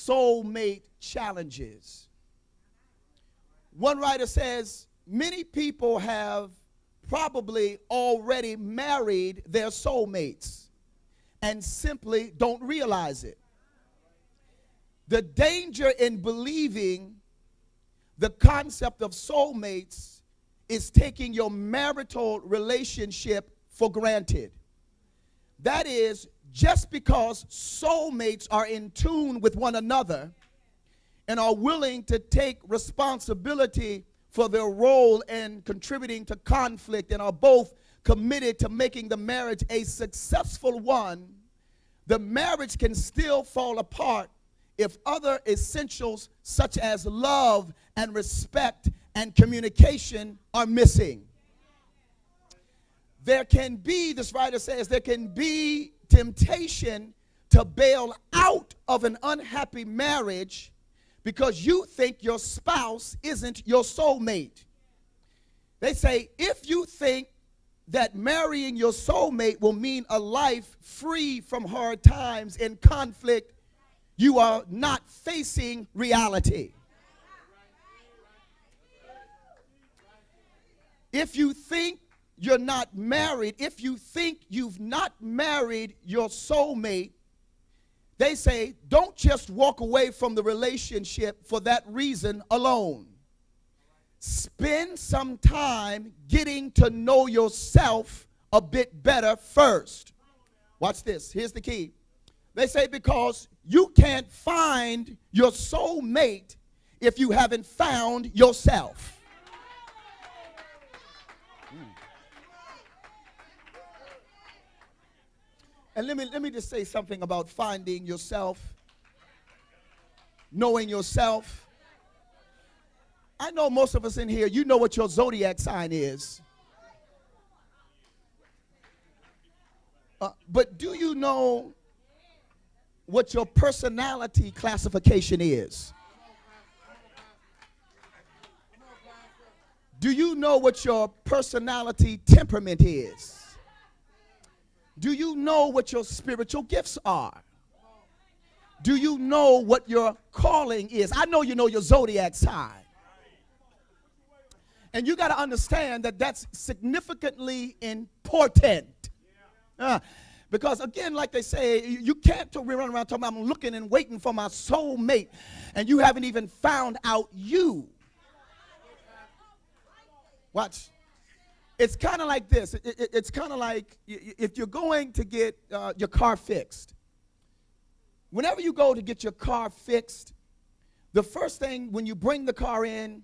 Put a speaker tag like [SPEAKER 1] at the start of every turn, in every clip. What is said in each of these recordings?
[SPEAKER 1] soulmate challenges. One writer says many people have probably already married their soulmates and simply don't realize it. The danger in believing the concept of soulmates is taking your marital relationship for granted. That is, just because soulmates are in tune with one another and are willing to take responsibility for their role in contributing to conflict and are both committed to making the marriage a successful one, the marriage can still fall apart if other essentials such as love and respect and communication are missing. There can be, this writer says, there can be temptation to bail out of an unhappy marriage because you think your spouse isn't your soulmate. They say if you think that marrying your soulmate will mean a life free from hard times and conflict, you are not facing reality. If you think you're not married, if you think you've not married your soulmate, they say don't just walk away from the relationship for that reason alone. Spend some time getting to know yourself a bit better first. Watch this. Here's the key. They say because you can't find your soulmate if you haven't found yourself. And let me just say something about finding yourself, knowing yourself. I know most of us in here, you know what your zodiac sign is. But do you know what your personality classification is? Do you know what your personality temperament is? Do you know what your spiritual gifts are? Do you know what your calling is? I know you know your zodiac sign. And you got to understand that that's significantly important. Because again, like they say, you can't run around talking about I'm looking and waiting for my soulmate, and you haven't even found out you. Watch. It's kind of like this. It's kind of like if you're going to get your car fixed. Whenever you go to get your car fixed, the first thing when you bring the car in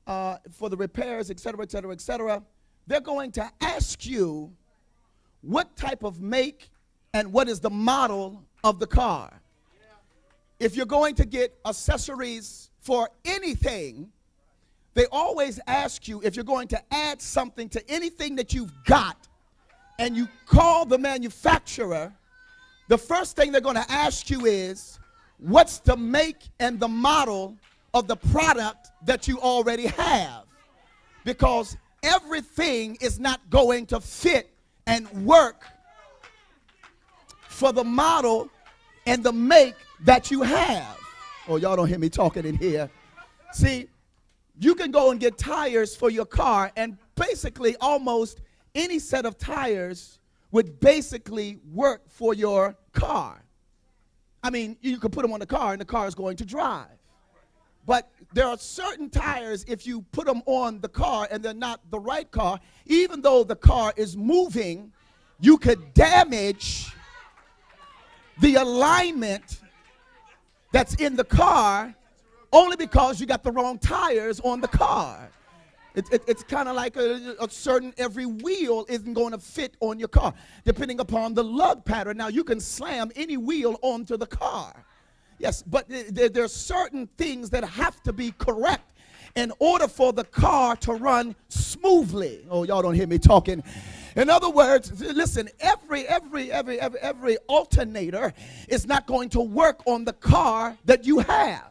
[SPEAKER 1] for the repairs, et cetera, et cetera, et cetera, they're going to ask you what type of make and what is the model of the car. If you're going to get accessories for anything, they always ask you if you're going to add something to anything that you've got and you call the manufacturer, the first thing they're going to ask you is, what's the make and the model of the product that you already have? Because everything is not going to fit and work for the model and the make that you have. Oh, y'all don't hear me talking in here. See, you can go and get tires for your car, and basically almost any set of tires would basically work for your car. I mean, you could put them on the car and the car is going to drive. But there are certain tires, if you put them on the car and they're not the right car, even though the car is moving, you could damage the alignment that's in the car only because you got the wrong tires on the car. It's kind of like a certain, every wheel isn't going to fit on your car, depending upon the lug pattern. Now, you can slam any wheel onto the car. Yes, but there are certain things that have to be correct in order for the car to run smoothly. Oh, y'all don't hear me talking. In other words, listen, every alternator is not going to work on the car that you have.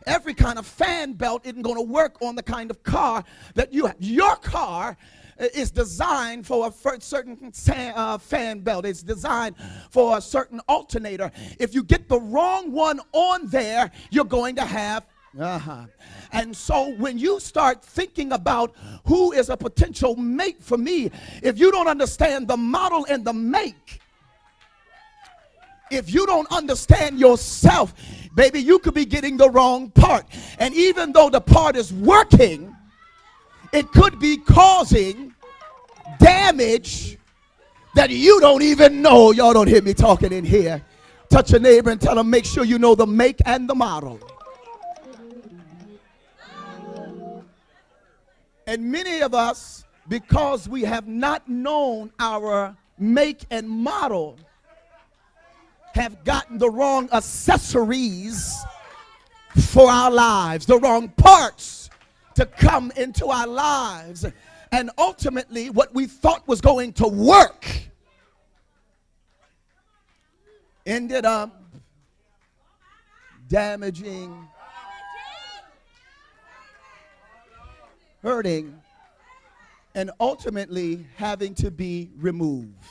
[SPEAKER 1] Every kind of fan belt isn't going to work on the kind of car that you have. Your car is designed for a certain fan belt. It's designed for a certain alternator. If you get the wrong one on there, you're going to have And so when you start thinking about who is a potential mate for me, if you don't understand the model and the make, if you don't understand yourself, baby, you could be getting the wrong part. And even though the part is working, it could be causing damage that you don't even know. Y'all don't hear me talking in here. Touch your neighbor and tell them, make sure you know the make and the model. And many of us, because we have not known our make and model, have gotten the wrong accessories for our lives, the wrong parts to come into our lives. And ultimately, what we thought was going to work ended up damaging, hurting, and ultimately having to be removed.